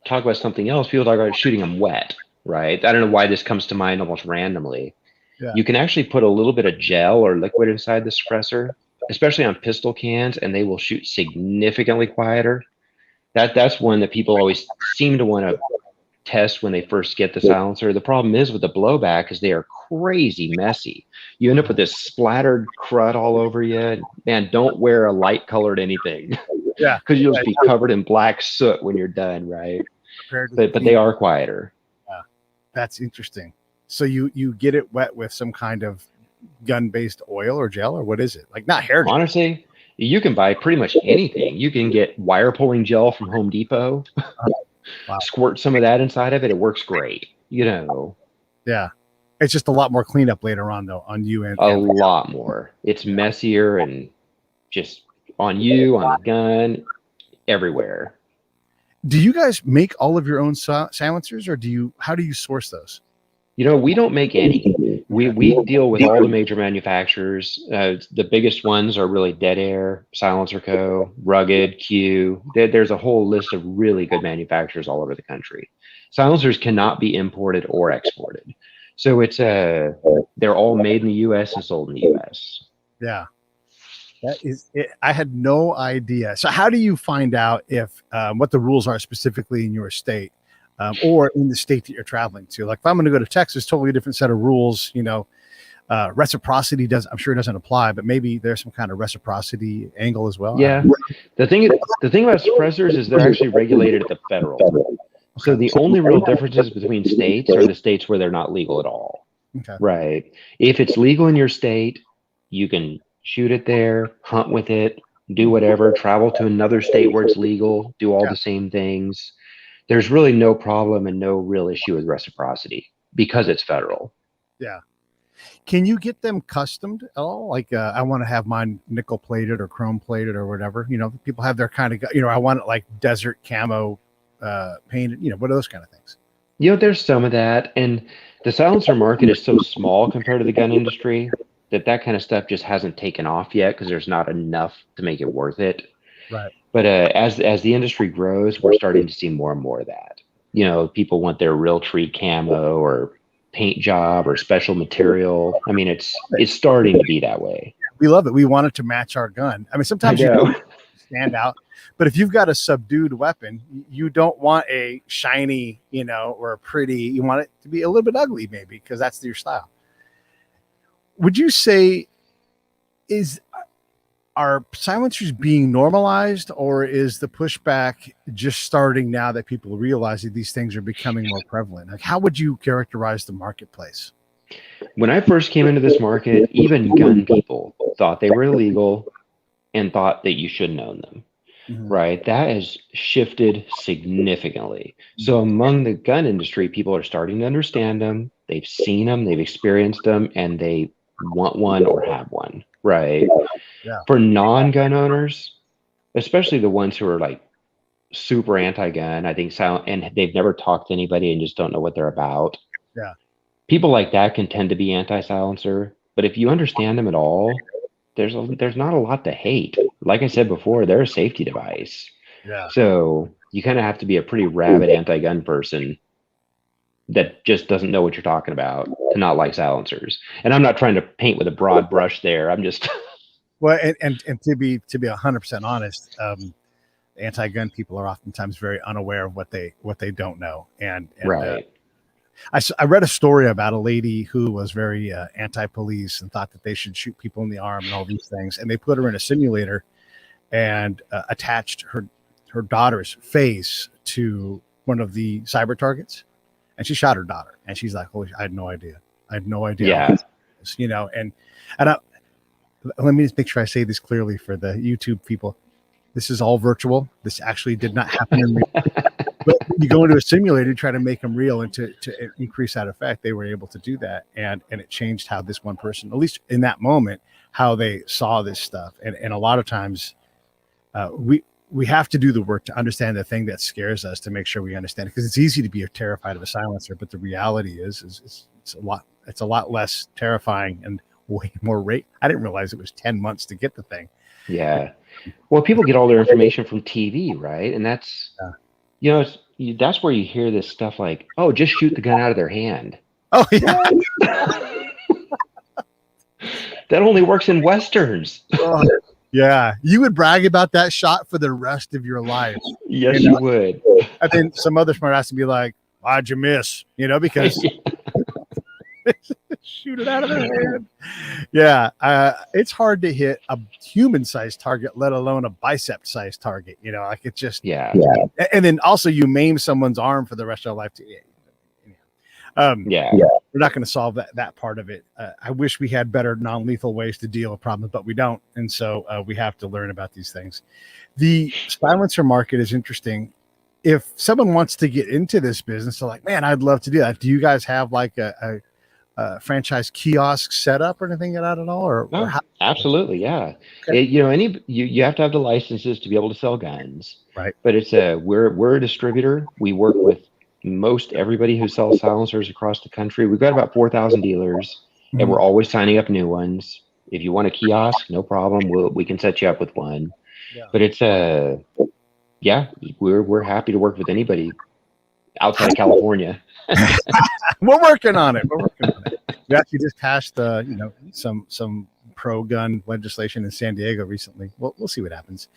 talk about something else. People talk about shooting them wet, right? I don't know why this comes to mind almost randomly. Yeah. You can actually put a little bit of gel or liquid inside the suppressor, especially on pistol cans, and they will shoot significantly quieter. That's one that people always seem to want to test when they first get the silencer. The problem is with the blowback is they are crazy messy. You end up with this splattered crud all over you. Man, don't wear a light colored anything. Yeah, because you'll just be covered in black soot when you're done, right? But they are quieter. Yeah, that's interesting. So you get it wet with some kind of gun-based oil or gel, or what is it? Like not hair gel. Honestly, you can buy pretty much anything. You can get wire pulling gel from Home Depot. Wow. Squirt some of that inside of it. It works great. Yeah. It's just a lot more cleanup later on, though, on you and a lot more. It's messier and just on you, on the gun, everywhere. Do you guys make all of your own silencers, or how do you source those? We don't make any. We deal with all the major manufacturers. The biggest ones are really Dead Air, Silencer Co., Rugged, Q. There's a whole list of really good manufacturers all over the country. Silencers cannot be imported or exported. So they're all made in the U.S. and sold in the U.S. Yeah. That is it. I had no idea. So how do you find out if what the rules are specifically in your state or in the state that you're traveling to? Like if I'm going to go to Texas, totally different set of rules. Reciprocity I'm sure it doesn't apply, but maybe there's some kind of reciprocity angle as well. Yeah. The thing about suppressors is they're actually regulated at the federal. So the only real differences between states are the states where they're not legal at all. Okay. Right. If it's legal in your state, you can shoot it there, hunt with it, do whatever, travel to another state where it's legal, do all the same things. There's really no problem and no real issue with reciprocity because it's federal. Yeah. Can you get them customed at all? Like I want to have mine nickel plated or chrome plated or whatever. People have their kind of, I want it like desert camo painted, what are those kind of things? There's some of that. And the silencer market is so small compared to the gun industry that kind of stuff just hasn't taken off yet because there's not enough to make it worth it. Right. But as the industry grows, we're starting to see more and more of that. People want their real tree camo or paint job or special material. I mean, it's starting to be that way. We love it. We want it to match our gun. I mean, sometimes you don't stand out, but if you've got a subdued weapon, you don't want a shiny, or a pretty. You want it to be a little bit ugly, maybe, because that's your style. Would you say are silencers being normalized, or is the pushback just starting now that people realize that these things are becoming more prevalent? Like, how would you characterize the marketplace? When I first came into this market, even gun people thought they were illegal and thought that you shouldn't own them. Mm-hmm. Right? That has shifted significantly. So among the gun industry, people are starting to understand them. They've seen them, they've experienced them, and they want one or have one. Right? Yeah. For non-gun owners, especially the ones who are like super anti-gun, I think and they've never talked to anybody and just don't know what they're about. Yeah. People like that can tend to be anti-silencer, but if you understand them at all, there's not a lot to hate. Like I said before, they're a safety device. Yeah. So you kind of have to be a pretty rabid anti-gun person that just doesn't know what you're talking about to not like silencers. And I'm not trying to paint with a broad brush there. I'm just well, and to be 100% honest, anti-gun people are oftentimes very unaware of what they don't know. And right. I read a story about a lady who was very anti-police and thought that they should shoot people in the arm and all these things. And they put her in a simulator and attached her daughter's face to one of the cyber targets. And she shot her daughter. And she's like, "Holy! I had no idea. Yeah. And let me just make sure I say this clearly for the YouTube people. This is all virtual. This actually did not happen in real. But you go into a simulator, try to make them real, and to increase that effect, they were able to do that. And it changed how this one person, at least in that moment, how they saw this stuff. And a lot of times we have to do the work to understand the thing that scares us to make sure we understand it, because it's easy to be terrified of a silencer, but the reality is it's a lot less terrifying and way more rate. I didn't realize it was 10 months to get the thing. Yeah. Well, people get all their information from TV, right? And that's, that's where you hear this stuff like, "Oh, just shoot the gun out of their hand." Oh, yeah. That only works in Westerns. Oh, yeah. You would brag about that shot for the rest of your life. Yes, you would. And then some other smart ass would be like, "Why'd you miss?" Because shoot it out of their hand. Yeah. It's hard to hit a human-sized target, let alone a bicep-sized target. Like it's just, yeah. And then also you maim someone's arm for the rest of their life too. We're not going to solve that part of it. I wish we had better non-lethal ways to deal with problems, but we don't. And so we have to learn about these things. The silencer market is interesting. If someone wants to get into this business, they're like, "Man, I'd love to do that." Do you guys have like a franchise kiosk setup or anything like that at all? Or No, how? absolutely, yeah. Okay. You have to have the licenses to be able to sell guns, Right. but we're a distributor. We work with most everybody who sells silencers across the country. We've got about 4,000 dealers, and Mhm. we're always signing up new ones. If you want a kiosk, no problem. We can set you up with one. Yeah. But it's yeah, we're happy to work with anybody outside of California. We're working on it. We're working on it. We actually just passed some pro gun legislation in San Diego recently. We'll see what happens.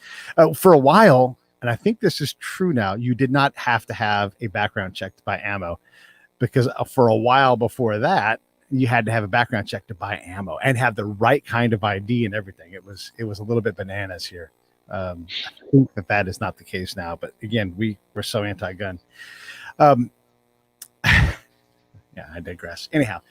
For a while, and I think this is true now, you did not have to have a background check to buy ammo, because for a while before that, you had to have a background check to buy ammo and have the right kind of ID and everything. It was a little bit bananas here. I think that is not the case now. But again, we're so anti-gun. Yeah, I digress. Anyhow,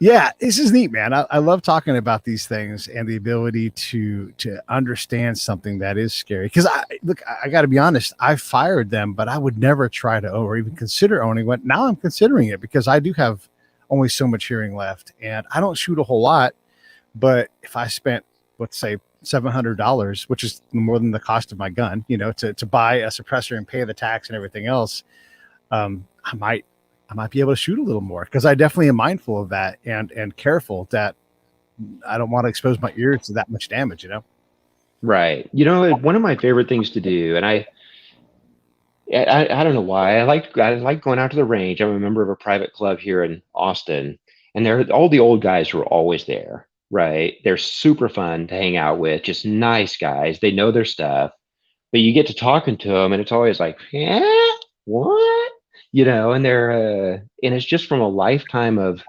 yeah, this is neat, man. I love talking about these things and the ability to understand something that is scary. Because I got to be honest, I fired them, but I would never try to own or even consider owning one. Now I'm considering it because I do have only so much hearing left, and I don't shoot a whole lot. But if I spent, let's say, $700, which is more than the cost of my gun, to buy a suppressor and pay the tax and everything else, I might be able to shoot a little more, because I definitely am mindful of that and careful that I don't want to expose my ears to that much damage, Right. One of my favorite things to do, and I don't know why. I like going out to the range. I'm a member of a private club here in Austin, and all the old guys who are always there, right? They're super fun to hang out with, just nice guys. They know their stuff, but you get to talking to them, and it's always like, yeah, what? And and it's just from a lifetime of,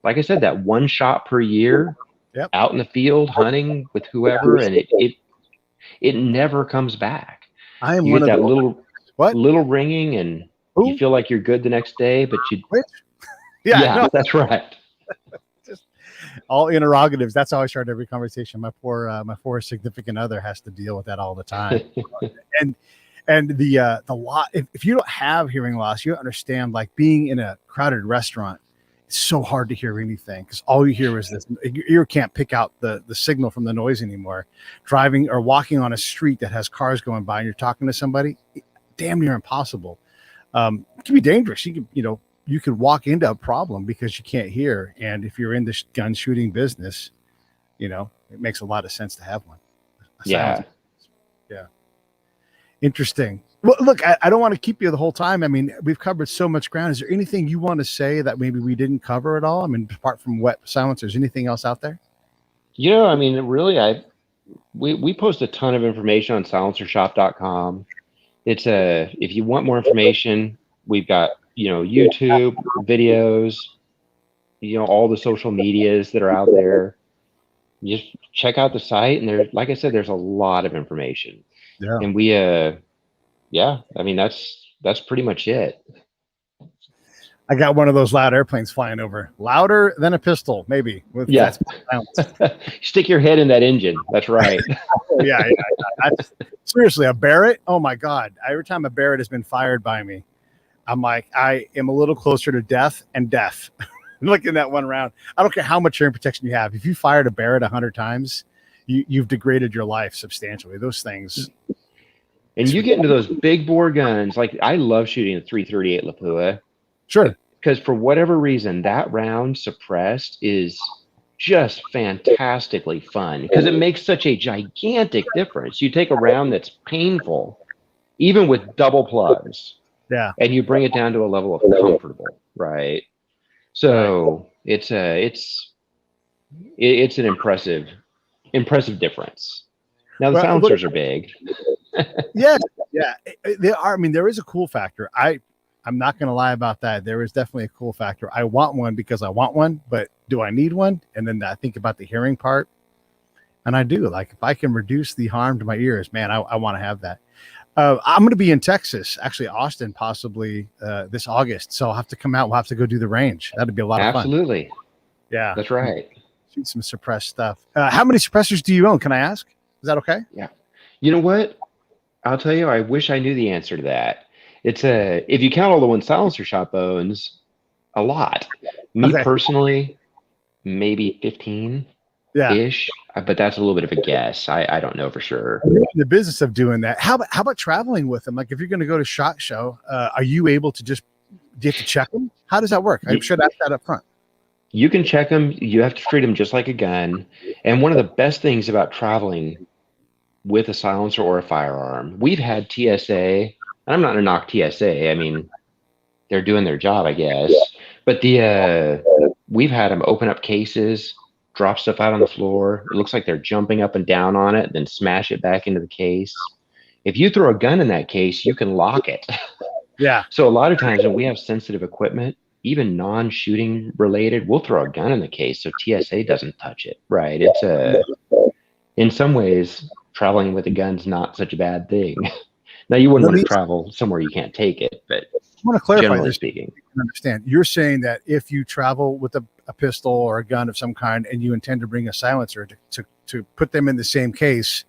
like I said, that one shot per year Yep. out in the field hunting with whoever, and it never comes back. I am You one get of that the what? little ringing, and you Who? feel like you're good the next day, but Which? Yeah, yeah, no, that's right. just all interrogatives. That's how I start every conversation. My poor significant other has to deal with that all the time. and the lot. If you don't have hearing loss, you don't understand. Like being in a crowded restaurant, it's so hard to hear anything because all you hear is this. Your ear can't pick out the signal from the noise anymore. Driving or walking on a street that has cars going by and you're talking to somebody, damn near impossible. It can be dangerous. You could walk into a problem because you can't hear. And if you're in the gun shooting business, it makes a lot of sense to have one. Yeah. Yeah. Interesting. Well, look, I don't want to keep you the whole time. I mean, we've covered so much ground. Is there anything you want to say that maybe we didn't cover at all? I mean, apart from wet silencers, anything else out there? I mean, really, we post a ton of information on silencershop.com. It's if you want more information, we've got, YouTube videos, all the social medias that are out there. Just check out the site, and like I said, there's a lot of information. Yeah. And yeah, I mean, that's pretty much it. I got one of those loud airplanes flying over, louder than a pistol, maybe. Yeah. Stick your head in that engine. That's right. Yeah. Seriously, a Barrett. Oh my God. Every time a Barrett has been fired by me, I'm like, I am a little closer to death and death. Looking at one round. I don't care how much hearing protection you have. If you fired a Barrett 100 times, you've degraded your life substantially. Those things. And you get into those big bore guns. Like, I love shooting a 338 Lapua. Sure. Because for whatever reason, that round suppressed is just fantastically fun because it makes such a gigantic difference. You take a round that's painful, even with double plugs, and you bring it down to a level of comfortable, right? So it's an impressive difference. Now the silencers are big. Yeah, they are. I mean, there is a cool factor. I'm not going to lie about that. There is definitely a cool factor. I want one because I want one, but do I need one? And then I think about the hearing part, and I do. Like, if I can reduce the harm to my ears, man, I want to have that. I'm going to be in Texas, actually Austin, possibly this August. So I'll have to come out. We'll have to go do the range. That'd be a lot of fun. Absolutely. Yeah, that's right. Shoot some suppressed stuff. How many suppressors do you own? Can I ask? Is that okay? Yeah. You know what? I'll tell you, I wish I knew the answer to that. It's if you count all the ones Silencer Shop owns, a lot. Me personally, maybe 15 Yeah. ish, but that's a little bit of a guess. I don't know for sure. In the business of doing that, how about traveling with them? Like if you're going to go to SHOT Show, are you able to just, do you have to check them? How does that work? I should ask that up front. You can check them. You have to treat them just like a gun. And one of the best things about traveling with a silencer or a firearm, we've had TSA, and I'm not going to knock TSA. I mean, they're doing their job, I guess. But we've had them open up cases, drop stuff out on the floor. It looks like they're jumping up and down on it, then smash it back into the case. If you throw a gun in that case, you can lock it. Yeah. So a lot of times when we have sensitive equipment, even non-shooting related, we'll throw a gun in the case so TSA doesn't touch it. Right? It's in some ways, traveling with a gun's not such a bad thing. Now you wouldn't want to travel somewhere you can't take it, but I want to clarify generally this. Speaking, I understand. You're saying that if you travel with a pistol or a gun of some kind and you intend to bring a silencer to put them in the same case,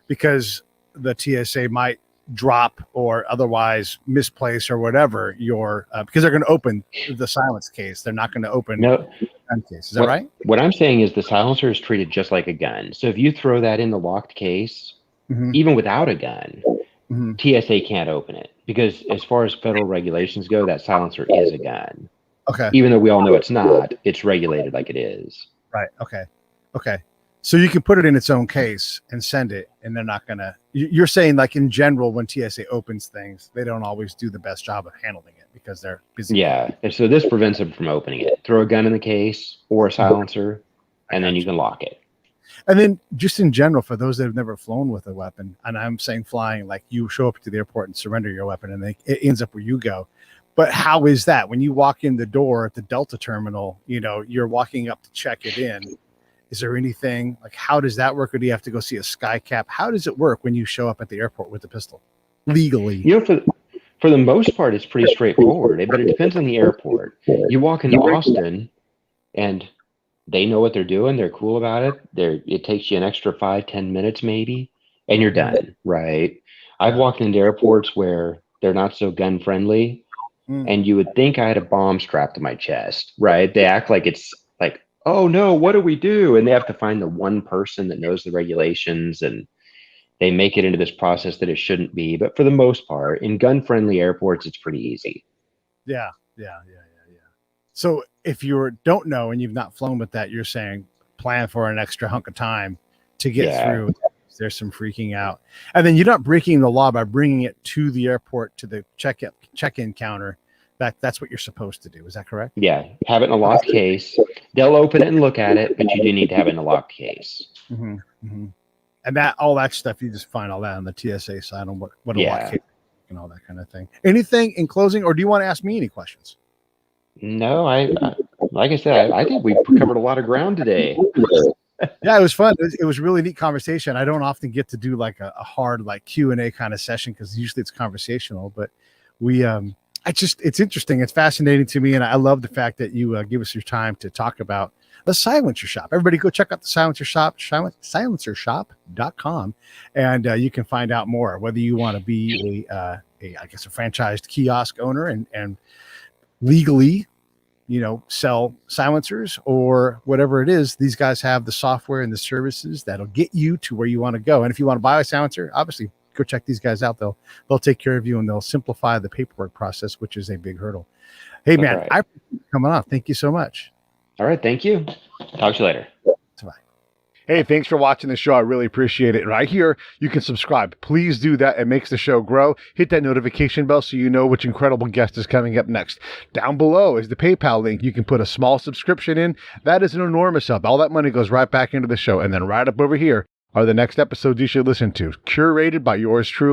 because the TSA might drop or otherwise misplace or whatever your because they're going to open the silence case. They're not going to open the gun case. Is that right? What I'm saying is the silencer is treated just like a gun. So if you throw that in the locked case, even without a gun, TSA can't open it because as far as federal regulations go, that silencer is a gun. Okay. Even though we all know it's not, it's regulated like it is. Right. Okay. Okay. So you can put it in its own case and send it, and they're not going to, you're saying like in general, when TSA opens things, they don't always do the best job of handling it because they're busy. Yeah. And so this prevents them from opening it. Throw a gun in the case or a silencer, and then you can lock it. And then just in general, for those that have never flown with a weapon, and I'm saying flying, like you show up to the airport and surrender your weapon and it ends up where you go. But how is that? When you walk in the door at the Delta terminal, you're walking up to check it in. Is there anything like, how does that work? Or do you have to go see a sky cap? How does it work when you show up at the airport with the pistol legally? For the most part, it's pretty straightforward, but it depends on the airport. You walk into Austin and they know what they're doing. They're cool about it. It takes you an extra 5-10 minutes maybe, and you're done, right? I've walked into airports where they're not so gun friendly, and you would think I had a bomb strapped to my chest, right? They act like it's like, oh no, what do we do? And they have to find the one person that knows the regulations, and they make it into this process that it shouldn't be. But for the most part, in gun friendly airports, it's pretty easy. Yeah. So if you don't know and you've not flown with that, you're saying plan for an extra hunk of time to get through. There's some freaking out. And then you're not breaking the law by bringing it to the airport, to the check-in counter. That's what you're supposed to do. Is that correct? Yeah. Have it in a locked case. They'll open it and look at it, but you do need to have it in a locked case. And all that stuff, you just find all that on the TSA side on what a locked case and all that kind of thing. Anything in closing, or do you want to ask me any questions? No, I like I said, I think we covered a lot of ground today. Yeah, it was fun. It was a really neat conversation. I don't often get to do like a hard like Q&A kind of session because usually it's conversational, but it's interesting. It's fascinating to me. And I love the fact that you give us your time to talk about the Silencer Shop. Everybody go check out the Silencer Shop, silencershop.com. And you can find out more, whether you want to be a franchised kiosk owner and legally, sell silencers or whatever it is. These guys have the software and the services that'll get you to where you want to go. And if you want to buy a silencer, obviously go check these guys out. They'll take care of you and they'll simplify the paperwork process, which is a big hurdle. Hey man, right. I appreciate you coming on. Thank you so much. All right. Thank you. Talk to you later. Bye. Hey, thanks for watching the show. I really appreciate it. Right here, you can subscribe. Please do that. It makes the show grow. Hit that notification bell so you know which incredible guest is coming up next. Down below is the PayPal link. You can put a small subscription in. That is an enormous help. All that money goes right back into the show. And then right up over here are the next episodes you should listen to, curated by yours truly.